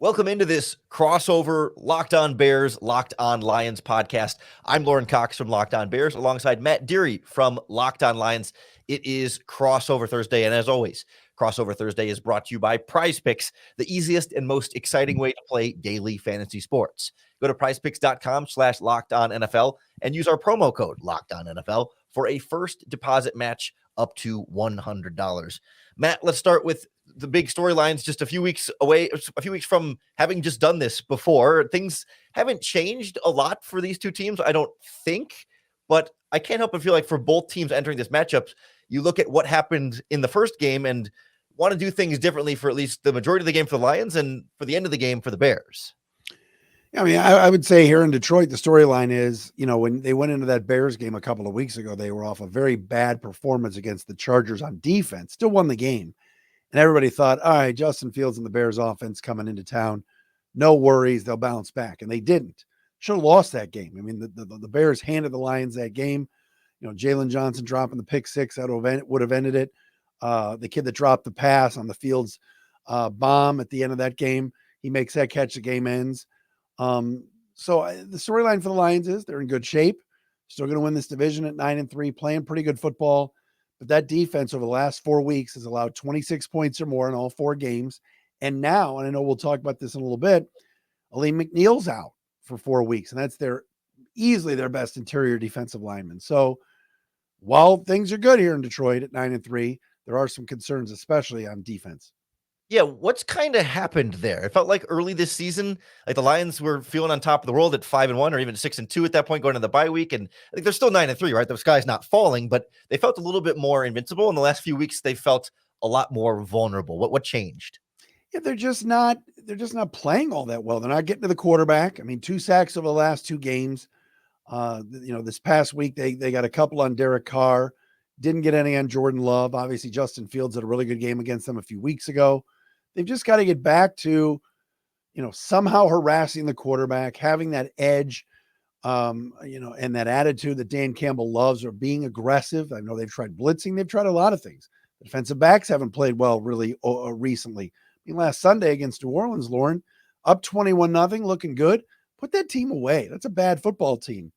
Welcome into this crossover Locked On Bears, Locked On Lions podcast. I'm Lorin Cox from Locked On Bears alongside Matt Dery from Locked On Lions. It is Crossover Thursday, and as always, Crossover Thursday is brought to you by PrizePicks, the easiest and most exciting way to play daily fantasy sports. Go to prizepicks.com/LockedOnNFL and use our promo code LockedOnNFL for a first deposit match up to $100. Matt, let's start with the big storylines just a few weeks away, a few weeks from having just done this before. Things haven't changed a lot for these two teams, I don't think, but I can't help but feel like for both teams entering this matchup, you look at what happened in the first game and want to do things differently for at least the majority of the game for the Lions and for the end of the game for the Bears. I mean, I would say here in Detroit, the storyline is, when they went into that Bears game a couple of weeks ago, they were off a very bad performance against the Chargers on defense, still won the game. And everybody thought, all right, Justin Fields and the Bears offense coming into town, no worries, they'll bounce back. And they didn't. Should have lost that game. I mean, the Bears handed the Lions that game. Jalen Johnson dropping the pick six would have ended it. The kid that dropped the pass on the Fields bomb at the end of that game, he makes that catch, the game ends. So the storyline for the Lions is they're in good shape, still going to win this division at 9-3, playing pretty good football. But that defense over the last 4 weeks has allowed 26 points or more in all 4 games. And now, and I know we'll talk about this in a little bit, Aleem McNeil's out for 4 weeks, and that's easily their best interior defensive lineman. So while things are good here in Detroit at 9-3, there are some concerns, especially on defense. Yeah, what's kind of happened there? It felt like early this season, like the Lions were feeling on top of the world at 5-1 or even 6-2 at that point going into the bye week. And I think they're still 9-3, right? The sky's not falling, but they felt a little bit more invincible. In the last few weeks, they felt a lot more vulnerable. What changed? Yeah, they're just not playing all that well. They're not getting to the quarterback. I mean, 2 sacks over the last 2 games. This past week, they got a couple on Derek Carr, didn't get any on Jordan Love. Obviously, Justin Fields had a really good game against them a few weeks ago. They've just got to get back to, somehow harassing the quarterback, having that edge, and that attitude that Dan Campbell loves, or being aggressive. I know they've tried blitzing. They've tried a lot of things. The defensive backs haven't played well really recently. I mean, last Sunday against New Orleans, Lorin, up 21-0, looking good. Put that team away. That's a bad football team.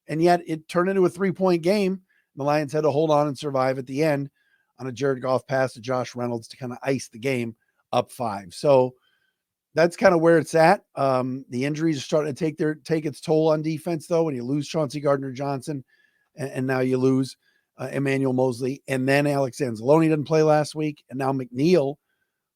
And yet it turned into a 3-point game. The Lions had to hold on and survive at the end on a Jared Goff pass to Josh Reynolds to kind of ice the game up 5. So that's kind of where it's at. The injuries are starting to take its toll on defense, though, when you lose Chauncey Gardner-Johnson and now you lose Emmanuel Mosley, and then Alex Anzalone didn't play last week, and now McNeil.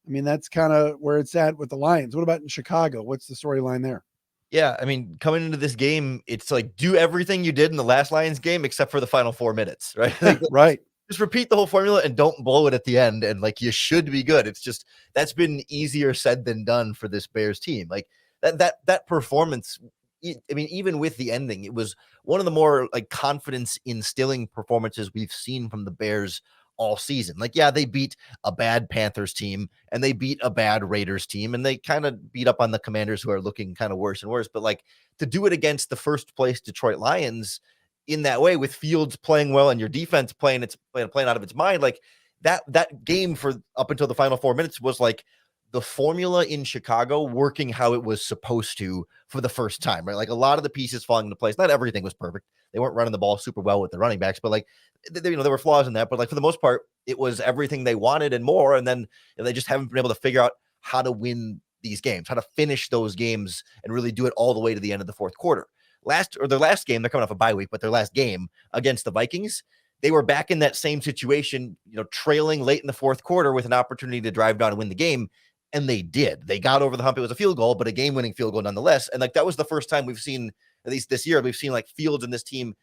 I mean, that's kind of where it's at with the Lions. What about in Chicago? What's the storyline there? Yeah, I mean, coming into this game, it's like do everything you did in the last Lions game except for the final 4 minutes, right? Like, right. Just repeat the whole formula and don't blow it at the end. And like, you should be good. It's just, that's been easier said than done for this Bears team. Like that performance, I mean, even with the ending, it was one of the more like confidence instilling performances we've seen from the Bears all season. Like, yeah, they beat a bad Panthers team and they beat a bad Raiders team and they kind of beat up on the Commanders who are looking kind of worse and worse. But like to do it against the first place Detroit Lions in that way, with Fields playing well and your defense playing out of its mind, like that game for up until the final 4 minutes was like the formula in Chicago working how it was supposed to for the first time, right? Like a lot of the pieces falling into place. Not everything was perfect. They weren't running the ball super well with the running backs, but like, there were flaws in that. But like for the most part, it was everything they wanted and more. And then they just haven't been able to figure out how to win these games, how to finish those games and really do it all the way to the end of the fourth quarter. Their last game, they're coming off a bye week, but their last game against the Vikings, they were back in that same situation, trailing late in the fourth quarter with an opportunity to drive down and win the game. And they did. They got over the hump. It was a field goal, but a game-winning field goal nonetheless. And like that was the first time we've seen, at least this year, we've seen like Fields and this team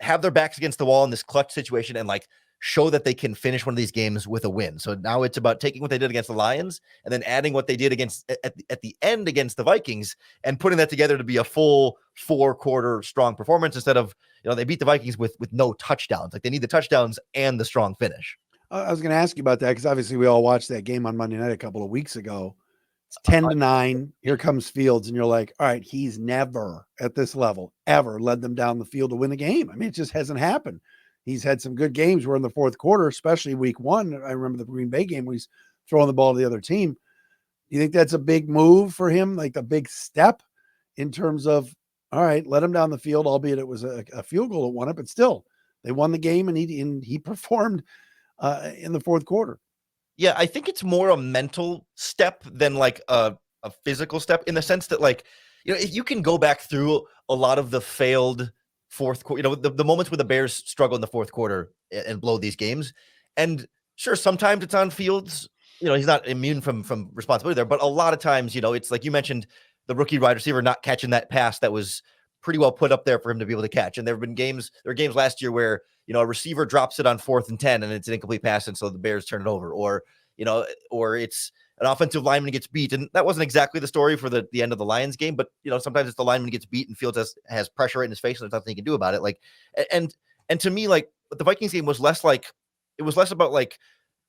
have their backs against the wall in this clutch situation and like show that they can finish one of these games with a win. So now it's about taking what they did against the Lions and then adding what they did against at the end against the Vikings and putting that together to be a full 4-quarter strong performance instead of, they beat the Vikings with no touchdowns. Like they need the touchdowns and the strong finish. I was going to ask you about that because obviously we all watched that game on Monday night a couple of weeks ago. It's 10-9. Here comes Fields, and you're like, all right, he's never at this level ever led them down the field to win the game. I mean, it just hasn't happened. He's had some good games where in the fourth quarter, especially week 1, I remember the Green Bay game where he's throwing the ball to the other team. Do you think that's a big move for him, like a big step in terms of, all right, let him down the field, albeit it was a field goal that won it, but still they won the game and he performed in the fourth quarter. Yeah, I think it's more a mental step than like a physical step, in the sense that, like, if you can go back through a lot of the failed fourth quarter, the moments where the Bears struggle in the fourth quarter and blow these games. And sure, sometimes it's on Fields. He's not immune from responsibility there, but a lot of times, it's like you mentioned, the rookie wide receiver not catching that pass that was pretty well put up there for him to be able to catch. And there were games last year where, a receiver drops it on 4th and 10 and it's an incomplete pass, and so the Bears turn it over. Or it's an offensive lineman gets beat. And that wasn't exactly the story for the end of the Lions game, but sometimes it's the lineman gets beat and Fields has pressure right in his face and there's nothing he can do about it. Like, and to me, like, the Vikings game was less about like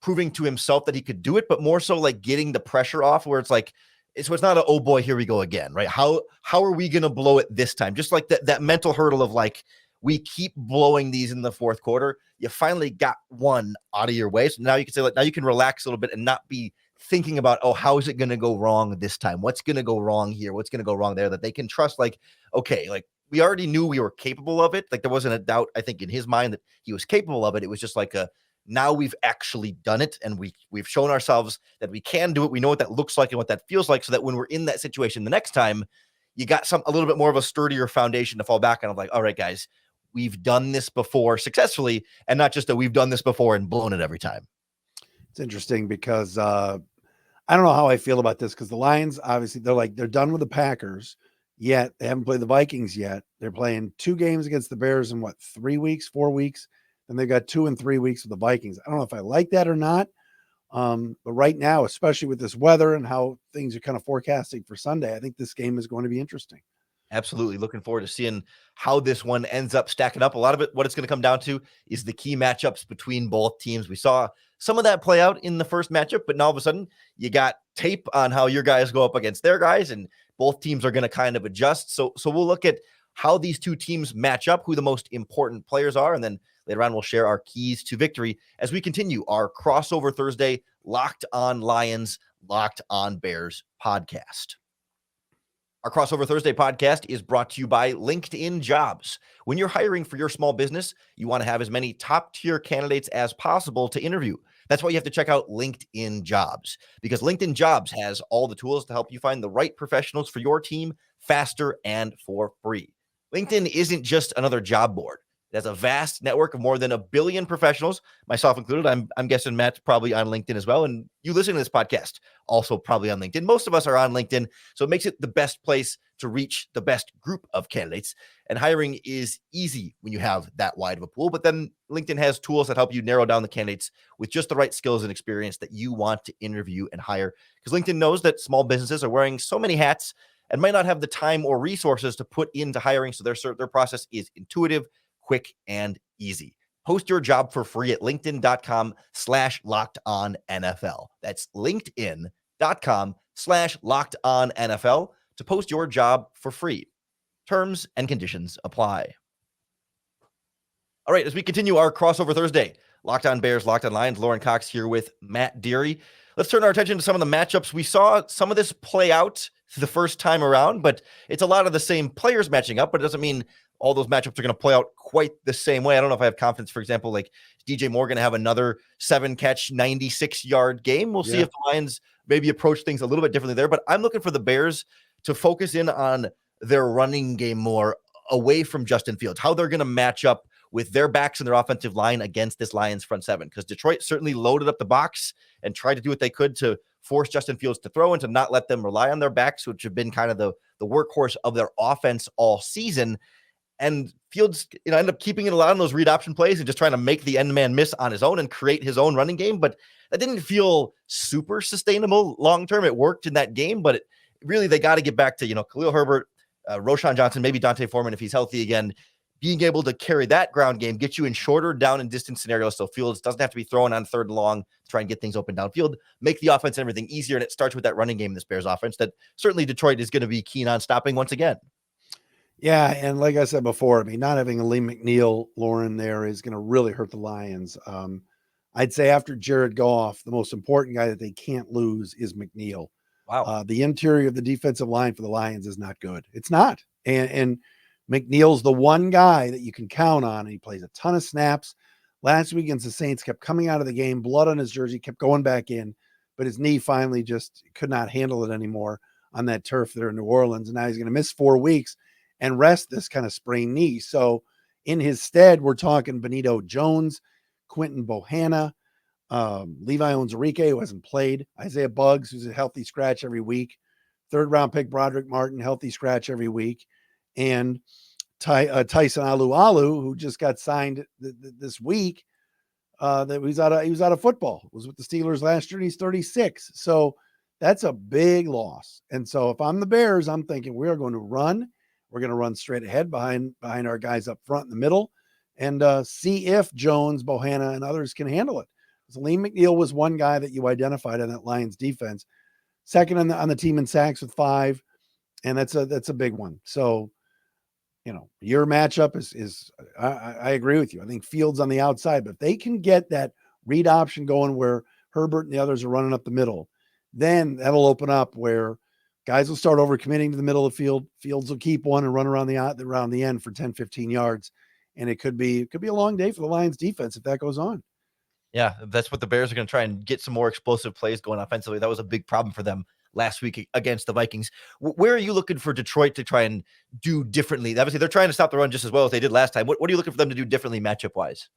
proving to himself that he could do it, but more so like getting the pressure off, where it's like, so it's not a, oh boy, here we go again, right? How are we going to blow it this time? Just like that mental hurdle of like, we keep blowing these in the fourth quarter. You finally got one out of your way. So now you can say, like, now you can relax a little bit and not be thinking about, oh, how is it going to go wrong this time? What's going to go wrong here? What's going to go wrong there? That they can trust, like, okay, like, we already knew we were capable of it. Like, there wasn't a doubt, I think, in his mind that he was capable of it. It was just like now we've actually done it, and we've shown ourselves that we can do it. We know what that looks like and what that feels like, so that when we're in that situation the next time, you got a little bit more of a sturdier foundation to fall back on, of like, all right, guys, we've done this before successfully, and not just that we've done this before and blown it every time. It's interesting because I don't know how I feel about this, because the Lions, obviously, they're done with the Packers, yet they haven't played the Vikings yet. They're playing 2 games against the Bears in 3 weeks, 4 weeks. And they've got 2 and 3 weeks with the Vikings. I don't know if I like that or not. But right now, especially with this weather and how things are kind of forecasting for Sunday, I think this game is going to be interesting. Absolutely. Looking forward to seeing how this one ends up stacking up. A lot of it, what it's going to come down to is the key matchups between both teams. We saw some of that play out in the first matchup, but now all of a sudden you got tape on how your guys go up against their guys, and both teams are going to kind of adjust. So we'll look at how these two teams match up, who the most important players are, and then later on we'll share our keys to victory as we continue our crossover Thursday Locked On Lions, Locked On Bears podcast. Our Crossover Thursday podcast is brought to you by LinkedIn Jobs. When you're hiring for your small business, you want to have as many top-tier candidates as possible to interview. That's why you have to check out LinkedIn Jobs, because LinkedIn Jobs has all the tools to help you find the right professionals for your team faster and for free. LinkedIn isn't just another job board. It has a vast network of more than 1 billion professionals, myself included. I'm guessing Matt's probably on LinkedIn as well. And you listen to this podcast, also probably on LinkedIn. Most of us are on LinkedIn, so it makes it the best place to reach the best group of candidates. And hiring is easy when you have that wide of a pool. But then LinkedIn has tools that help you narrow down the candidates with just the right skills and experience that you want to interview and hire. Because LinkedIn knows that small businesses are wearing so many hats and might not have the time or resources to put into hiring. So their process is intuitive, quick, and easy. Post your job for free at linkedin.com/lockedonnfl. That's linkedin.com/lockedonnfl to post your job for free. Terms and conditions apply. All right, as we continue our crossover Thursday, Locked On Bears, Locked On Lions, Lorin Cox here with Matt Dery. Let's turn our attention to some of the matchups. We saw some of this play out the first time around, but it's a lot of the same players matching up, but it doesn't mean all those matchups are going to play out quite the same way. I don't know if I have confidence, for example, like DJ Moore going to have another 7-catch, 96-yard game. We'll see if the Lions maybe approach things a little bit differently there, but I'm looking for the Bears to focus in on their running game more away from Justin Fields, how they're going to match up with their backs and their offensive line against this Lions front seven, because Detroit certainly loaded up the box and tried to do what they could to force Justin Fields to throw and to not let them rely on their backs, which have been kind of the workhorse of their offense all season. And Fields, ended up keeping it a lot on those read option plays and just trying to make the end man miss on his own and create his own running game. But that didn't feel super sustainable long term. It worked in that game, but really they got to get back to Khalil Herbert, Roschon Johnson, maybe Dante Foreman if he's healthy again, being able to carry that ground game, get you in shorter down and distance scenarios so Fields doesn't have to be throwing on 3rd and long to try and get things open downfield, make the offense and everything easier. And it starts with that running game in this Bears offense that certainly Detroit is going to be keen on stopping once again. Yeah, and like I said before, I mean, not having a Lee McNeil, Lorin there is going to really hurt the Lions. I'd say after Jared Goff, the most important guy that they can't lose is McNeil. Wow. The interior of the defensive line for the Lions is not good. It's not. And McNeil's the one guy that you can count on, and he plays a ton of snaps. Last week against the Saints, kept coming out of the game, blood on his jersey, kept going back in, but his knee finally just could not handle it anymore on that turf there in New Orleans. And now he's going to miss 4 weeks and rest this kind of sprained knee. So in his stead, we're talking Benito Jones, Quentin Bohanna, Levi Onwuzurike, who hasn't played, Isaiah Buggs, who's a healthy scratch every week, 3rd-round pick Broderick Martin, healthy scratch every week, and Tyson Alualu, who just got signed this week. That he was out of football. Was with the Steelers last year, and he's 36. So that's a big loss. And so if I'm the Bears, I'm thinking we are going to run. We're going to run straight ahead behind our guys up front in the middle, and see if Jones, Bohanna, and others can handle it. So Liam McNeil was one guy that you identified on that Lions defense, second on the team in sacks with 5, and that's a big one. So, your matchup is I agree with you. I think Fields on the outside, but if they can get that read option going where Herbert and the others are running up the middle, then that'll open up where guys will start overcommitting to the middle of the field. Fields will keep one and run around the end for 10, 15 yards, and it could be a long day for the Lions defense if that goes on. Yeah, that's what the Bears are going to try and get some more explosive plays going offensively. That was a big problem for them last week against the Vikings. Where are you looking for Detroit to try and do differently? Obviously, they're trying to stop the run just as well as they did last time. What are you looking for them to do differently matchup-wise?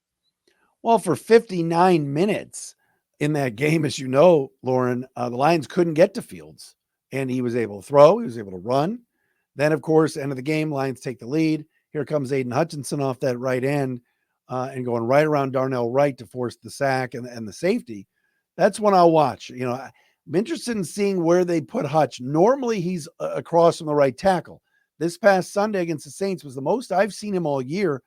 Well, for 59 minutes in that game, as you know, Lorin, the Lions couldn't get to Fields, and he was able to throw. He was able to run. Then, of course, end of the game, Lions take the lead. Here comes Aiden Hutchinson off that right end. And going right around Darnell Wright to force the sack and the safety. That's when I'll watch. I'm interested in seeing where they put Hutch. Normally he's across from the right tackle. This past Sunday against the Saints was the most I've seen him all year,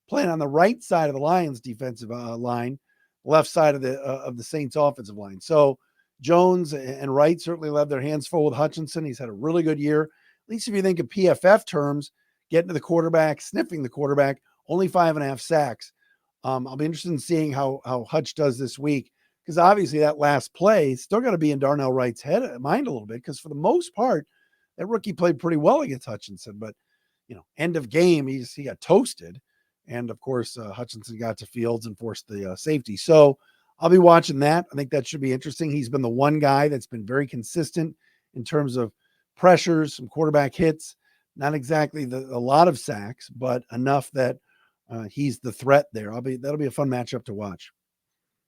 playing on the right side of the Lions defensive line, left side of the Saints offensive line. So Jones and Wright certainly left their hands full with Hutchinson. He's had a really good year. At least if you think of PFF terms, getting to the quarterback, sniffing the quarterback, only 5.5 sacks. I'll be interested in seeing how Hutch does this week, because obviously that last play is still going to be in Darnell Wright's mind a little bit, because for the most part, that rookie played pretty well against Hutchinson. But, end of game, he got toasted. And, of course, Hutchinson got to Fields and forced the safety. So I'll be watching that. I think that should be interesting. He's been the one guy that's been very consistent in terms of pressures, some quarterback hits, not exactly a lot of sacks, but enough that he's the threat there. That'll be a fun matchup to watch.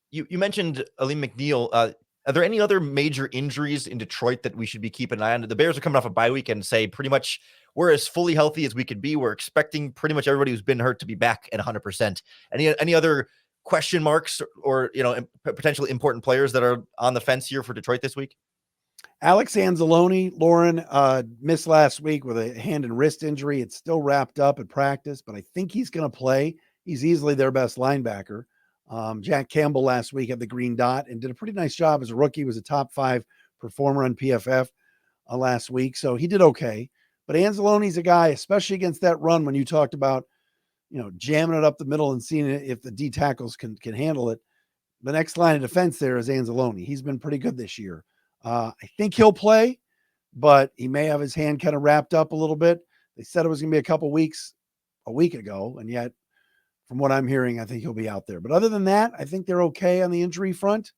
You mentioned Aleem McNeil. Are there any other major injuries in Detroit that we should be keeping an eye on? The Bears are coming off a bye week and say pretty much we're as fully healthy as we could be. We're expecting pretty much everybody who's been hurt to be back at 100%. Any other question marks or potentially important players that are on the fence here for Detroit this week? Alex Anzalone, Lorin, missed last week with a hand and wrist injury. It's still wrapped up at practice, but I think he's going to play. He's easily their best linebacker. Jack Campbell last week had the green dot and did a pretty nice job as a rookie. He was a top 5 performer on PFF last week, so he did okay. But Anzalone's a guy, especially against that run when you talked about, jamming it up the middle and seeing if the D tackles can handle it. The next line of defense there is Anzalone. He's been pretty good this year. I think he'll play, but he may have his hand kind of wrapped up a little bit. They said it was going to be a couple weeks a week ago, and yet from what I'm hearing, I think he'll be out there. But other than that, I think they're okay on the injury front.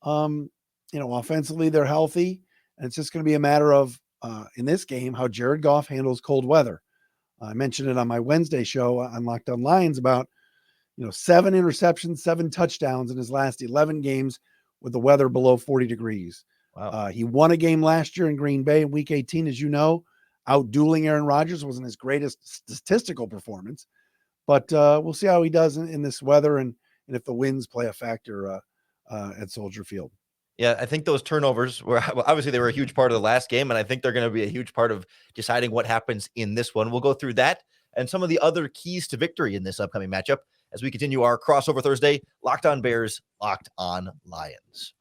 Offensively, they're healthy, and it's just going to be a matter of, in this game, how Jared Goff handles cold weather. I mentioned it on my Wednesday show on Locked On Lions about, 7 interceptions, 7 touchdowns in his last 11 games with the weather below 40 degrees. Wow. He won a game last year in Green Bay in Week 18, as you know. Out-dueling Aaron Rodgers wasn't his greatest statistical performance, but we'll see how he does in this weather and if the winds play a factor at Soldier Field. Yeah, I think those turnovers were obviously they were a huge part of the last game, and I think they're going to be a huge part of deciding what happens in this one. We'll go through that and some of the other keys to victory in this upcoming matchup as we continue our Crossover Thursday, Locked On Bears, Locked On Lions.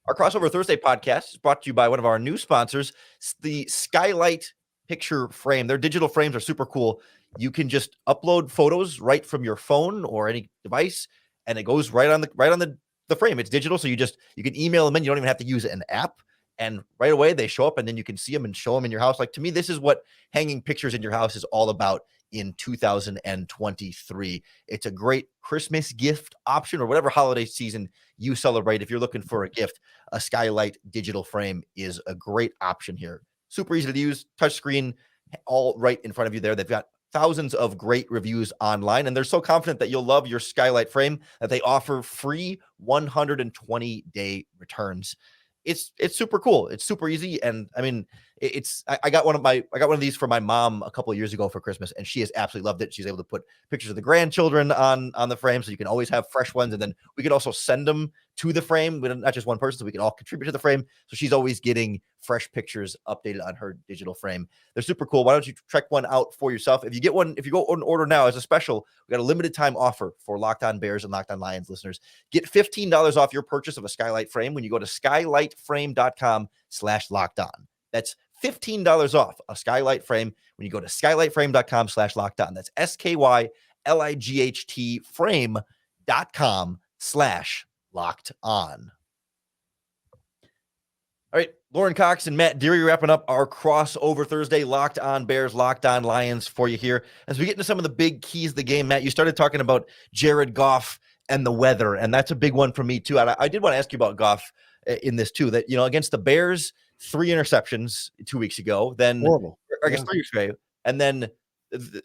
Our Crossover Thursday podcast is brought to you by one of our new sponsors, the Skylight Picture Frame. Their digital frames are super cool. You can just upload photos right from your phone or any device, and it goes right on the frame. It's digital, so you can email them in. You don't even have to use an app. and right away they show up, and then you can see them and show them in your house. Like, to me, this is what hanging pictures in your house is all about in 2023. It's a great Christmas gift option, or whatever holiday season you celebrate. If you're looking for a gift, a Skylight digital frame is a great option here. Super easy to use, touchscreen, all right in front of you there. They've got thousands of great reviews online, and they're so confident that you'll love your Skylight frame that they offer free 120-day returns. It's super cool. It's super easy. And I mean, I got one of these for my mom a couple of years ago for Christmas, and she has absolutely loved it. She's able to put pictures of the grandchildren on the frame, so you can always have fresh ones. And then we can also send them to the frame, but not just one person, so we can all contribute to the frame. So she's always getting fresh pictures updated on her digital frame. They're super cool. Why don't you check one out for yourself? If you go and order now as a special, we got a limited time offer for Locked On Bears and Locked On Lions listeners. Get $15 off your purchase of a Skylight frame when you go to skylightframe.com/lockedon. That's $15 off a Skylight frame when you go to skylightframe.com/lockedon. That's SKYLIGHT frame.com/lockedon. All right, Lorin Cox and Matt Dery wrapping up our crossover Thursday Locked On Bears, Locked On Lions for you here. As we get into some of the big keys of the game, Matt, you started talking about Jared Goff and the weather, and that's a big one for me too. And I did want to ask you about Goff in this too, that, against the Bears, 3 interceptions 2 weeks ago, then Horrible. I guess 3 weeks ago, and then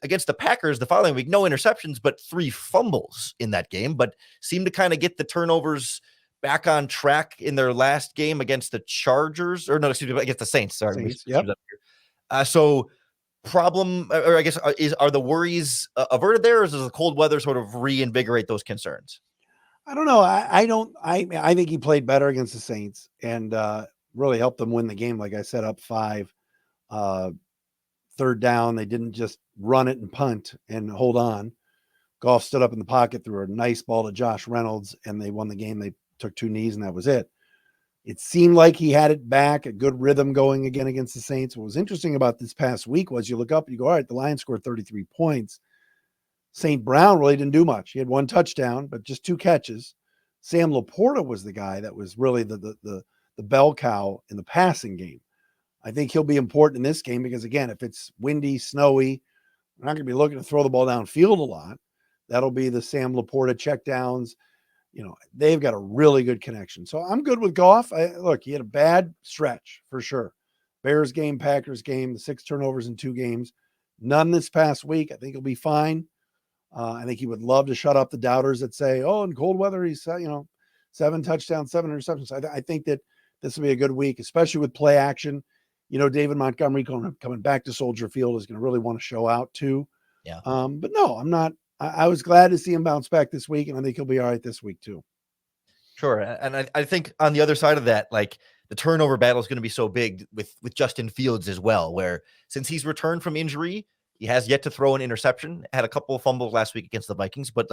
against the Packers the following week, no interceptions, but 3 fumbles in that game, but seemed to kind of get the turnovers back on track in their last game against the Chargers, or no, excuse me, against the Saints. Sorry. Saints, yep. So problem, or I guess, are the worries averted there, or does the cold weather sort of reinvigorate those concerns? I don't know. I think he played better against the Saints and really helped them win the game. Like I said, up 5, 3rd down. They didn't just run it and punt and hold on. Goff stood up in the pocket, threw a nice ball to Josh Reynolds, and they won the game. They took 2 knees, and that was it. It seemed like he had it back, a good rhythm going again against the Saints. What was interesting about this past week was you look up and you go, all right, the Lions scored 33 points. St. Brown really didn't do much. He had 1 touchdown, but just 2 catches. Sam Laporta was the guy that was really the bell cow in the passing game. I think he'll be important in this game because, again, if it's windy, snowy, we're not going to be looking to throw the ball downfield a lot. That'll be the Sam Laporta checkdowns. They've got a really good connection. So I'm good with Goff. Look, he had a bad stretch for sure. Bears game, Packers game, the 6 turnovers in 2 games. None this past week. I think he'll be fine. I think he would love to shut up the doubters that say, in cold weather, he's, 7 touchdowns, 7 interceptions. I think that this will be a good week, especially with play action. David Montgomery coming back to Soldier Field is going to really want to show out too. Yeah. But no, I'm not. I was glad to see him bounce back this week, and I think he'll be all right this week too. Sure. And I think on the other side of that, like, the turnover battle is going to be so big with Justin Fields as well, where since he's returned from injury, he has yet to throw an interception, had a couple of fumbles last week against the Vikings, but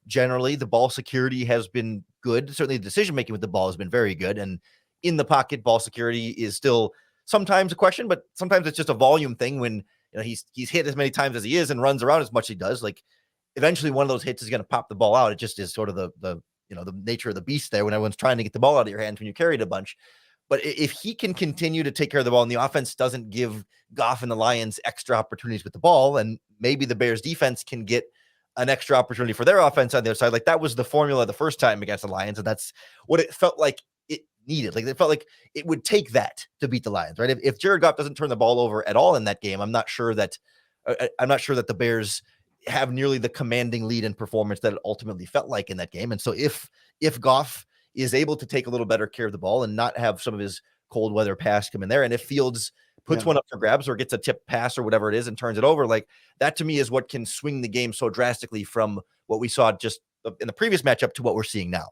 generally the ball security has been good. Certainly the decision-making with the ball has been very good. And in the pocket, ball security is still sometimes a question, but sometimes it's just a volume thing when he's hit as many times as he is and runs around as much as he does. Eventually one of those hits is going to pop the ball out. It just is sort of the nature of the beast there when everyone's trying to get the ball out of your hands when you carry it a bunch. But if he can continue to take care of the ball and the offense doesn't give Goff and the Lions extra opportunities with the ball, and maybe the Bears defense can get an extra opportunity for their offense on their side, that was the formula the first time against the Lions. And that's what it felt like it needed. It felt like it would take that to beat the Lions, right? If Jared Goff doesn't turn the ball over at all in that game, I'm not sure that the Bears have nearly the commanding lead in performance that it ultimately felt like in that game. And so if Goff is able to take a little better care of the ball and not have some of his cold weather pass come in there, and if Fields puts one up for grabs or gets a tip pass or whatever it is and turns it over, that to me is what can swing the game so drastically from what we saw just in the previous matchup to what we're seeing now.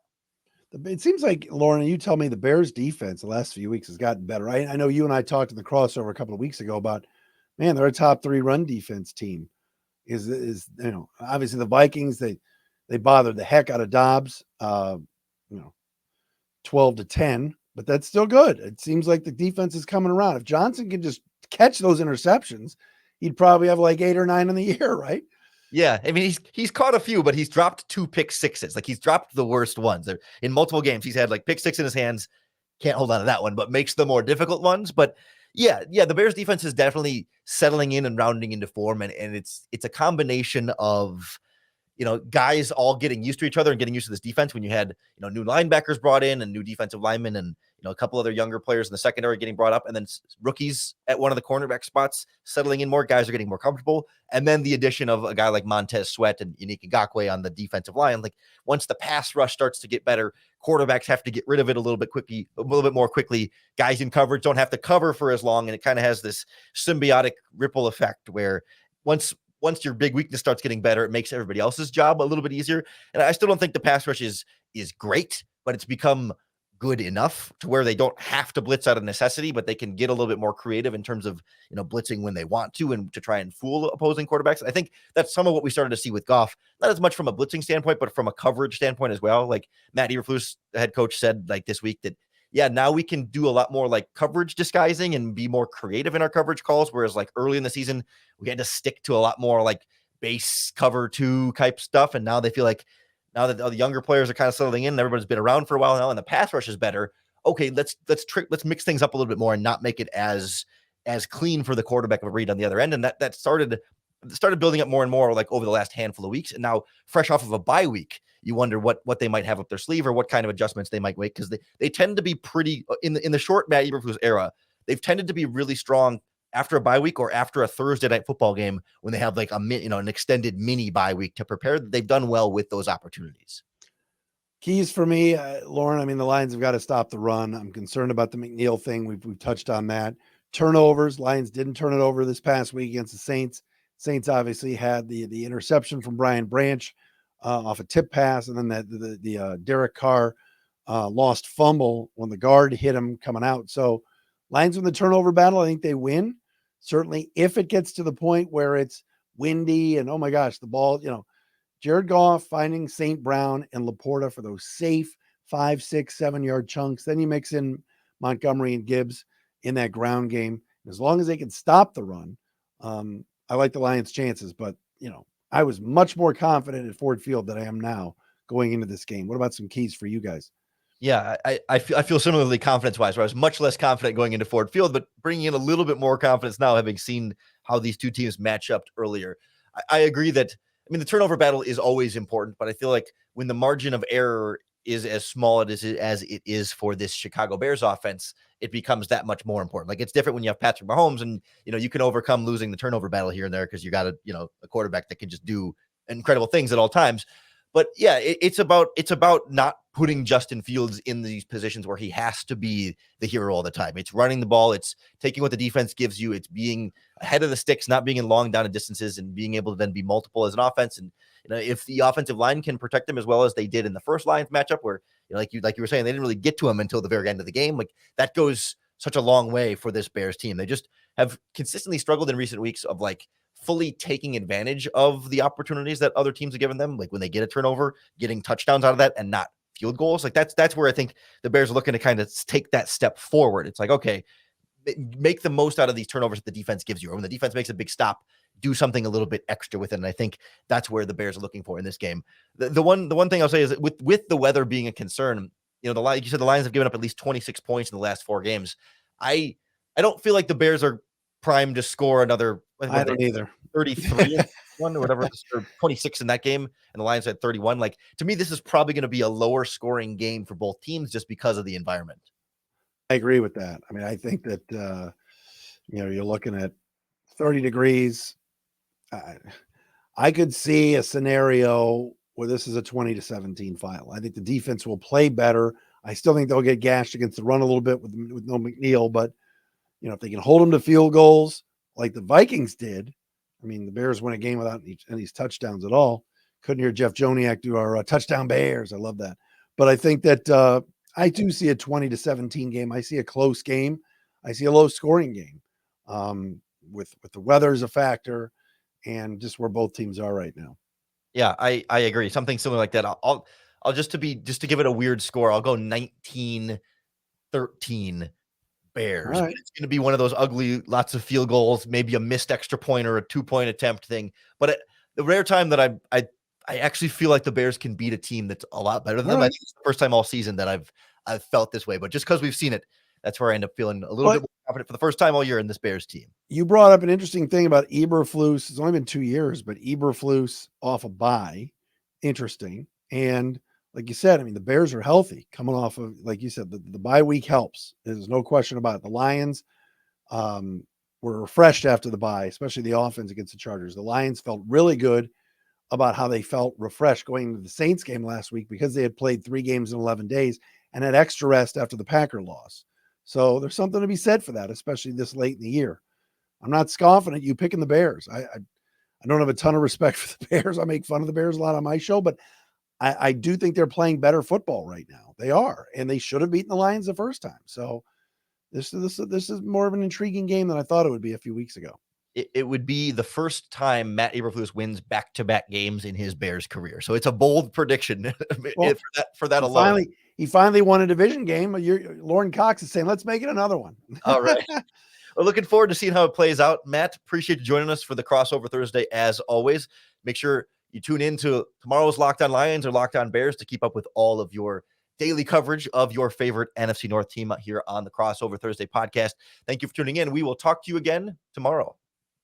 It seems like, Lorin, you tell me the Bears defense the last few weeks has gotten better. I know you and I talked in the crossover a couple of weeks ago about, man, they're a top 3 run defense team. Is obviously the Vikings, they bothered the heck out of Dobbs, 12-10, but that's still good. It seems like the defense is coming around. If Johnson can just catch those interceptions, he'd probably have 8 or 9 in the year, right? Yeah, I mean, he's caught a few, but he's dropped 2 pick sixes. He's dropped the worst ones. In multiple games, he's had pick 6 in his hands, can't hold on to that one, but makes the more difficult ones. But yeah, the Bears defense is definitely settling in and rounding into form, and it's a combination of guys all getting used to each other and getting used to this defense when you had, new linebackers brought in and new defensive linemen and, a couple other younger players in the secondary getting brought up, and then rookies at one of the cornerback spots settling in more. Guys are getting more comfortable. And then the addition of a guy like Montez Sweat and Unique Ngakoue on the defensive line. Like, once the pass rush starts to get better, quarterbacks have to get rid of it a little bit more quickly. Guys in coverage don't have to cover for as long. And it kind of has this symbiotic ripple effect where once your big weakness starts getting better, it makes everybody else's job a little bit easier. And I still don't think the pass rush is great, but it's become good enough to where they don't have to blitz out of necessity, but they can get a little bit more creative in terms of, blitzing when they want to and to try and fool opposing quarterbacks. I think that's some of what we started to see with Goff, not as much from a blitzing standpoint, but from a coverage standpoint as well. Like Matt Dery, the head coach, said like this week that, yeah, now we can do a lot more like coverage disguising and be more creative in our coverage calls. Whereas like early in the season, we had to stick to a lot more like base cover 2 type stuff. And now they feel like, now that the younger players are kind of settling in, everybody's been around for a while now, and the pass rush is better. Okay, let's mix things up a little bit more and not make it as clean for the quarterback of a read on the other end. And that started building up more and more like over the last handful of weeks. And now, fresh off of a bye week, you wonder what they might have up their sleeve or what kind of adjustments they might make, because they tend to be pretty in the short Matt Eberflus era. They've tended to be really strong after a bye week or after a Thursday night football game when they have like an extended mini bye week to prepare. They've done well with those opportunities. Keys for me, Lorin. I mean, the Lions have got to stop the run. I'm concerned about the McNeil thing. We've touched on that. Turnovers. Lions didn't turn it over this past week against the Saints. Saints obviously had the interception from Brian Branch off a tip pass, and then the Derek Carr lost fumble when the guard hit him coming out. So Lions win the turnover battle. I think they win. Certainly, if it gets to the point where it's windy and, oh my gosh, the ball, Jared Goff finding St. Brown and Laporta for those safe 5, 6, 7-yard chunks. Then you mix in Montgomery and Gibbs in that ground game. As long as they can stop the run, I like the Lions' chances. But, I was much more confident at Ford Field than I am now going into this game. What about some keys for you guys? Yeah, I feel similarly confidence-wise, where I was much less confident going into Ford Field, but bringing in a little bit more confidence now, having seen how these two teams match up earlier. I agree that, the turnover battle is always important, but I feel like when the margin of error is as small as it is for this Chicago Bears offense, it becomes that much more important. Like, it's different when you have Patrick Mahomes and, you can overcome losing the turnover battle here and there because you got a quarterback that can just do incredible things at all times. But yeah, it's about not putting Justin Fields in these positions where he has to be the hero all the time. It's running the ball. It's taking what the defense gives you. It's being ahead of the sticks, not being in long down and distances, and being able to then be multiple as an offense. And if the offensive line can protect them as well as they did in the first Lions matchup, where like you were saying, they didn't really get to him until the very end of the game. Like, that goes such a long way for this Bears team. They just have consistently struggled in recent weeks of like fully taking advantage of the opportunities that other teams have given them. Like when they get a turnover, getting touchdowns out of that and not field goals. Like that's where I think the Bears are looking to kind of take that step forward. It's like, okay, make the most out of these turnovers that the defense gives you. Or when the defense makes a big stop, do something a little bit extra with it. And I think that's where the Bears are looking for in this game. The one thing I'll say is that with the weather being a concern, like you said, the Lions have given up at least 26 points in the last 4 games. I don't feel like the Bears are primed to score another. I don't either. 33 one or whatever, or 26 in that game, and the Lions had 31. Like, to me, this is probably going to be a lower scoring game for both teams just because of the environment. I agree with that. I think that you're looking at 30 degrees. I could see a scenario where this is a 20-17 final. I think the defense will play better. I still think they'll get gashed against the run a little bit with no McNeil, but if they can hold them to field goals like the Vikings did. The Bears win a game without any touchdowns at all. Couldn't hear Jeff Joniak do our touchdown Bears. I love that. But I think that I do see a 20-17 game. I see a close game. I see a low scoring game with the weather as a factor and just where both teams are right now. Yeah, I agree. Something similar like that. I'll just to give it a weird score, I'll go 19-13 Bears. Right. It's going to be one of those ugly, lots of field goals, maybe a missed extra point or a 2-point attempt thing. But the rare time that I actually feel like the Bears can beat a team that's a lot better than them. I think it's the first time all season that I've felt this way, but just because we've seen it, that's where I end up feeling a little bit more confident for the first time all year in this Bears team. You brought up an interesting thing about Eberflus. It's only been 2 years, but Eberflus off a bye. Interesting. And like you said, I mean, the Bears are healthy coming off of, like you said, the bye week helps. There's no question about it. The Lions were refreshed after the bye, especially the offense against the Chargers. The Lions felt really good about how they felt refreshed going into the Saints game last week because they had played 3 games in 11 days and had extra rest after the Packer loss. So there's something to be said for that, especially this late in the year. I'm not scoffing at you picking the Bears. I don't have a ton of respect for the Bears. I make fun of the Bears a lot on my show, but I do think they're playing better football right now. They are, and they should have beaten the Lions the first time. So this is more of an intriguing game than I thought it would be a few weeks ago. It would be the first time Matt Eberflus wins back-to-back games in his Bears career. So it's a bold prediction Well, for that alone. He finally won a division game. Lorin Cox is saying, let's make it another one. All right. Well, looking forward to seeing how it plays out. Matt, appreciate you joining us for the Crossover Thursday as always. Make sure you tune in to tomorrow's Locked On Lions or Locked On Bears to keep up with all of your daily coverage of your favorite NFC North team here on the Crossover Thursday podcast. Thank you for tuning in. We will talk to you again tomorrow.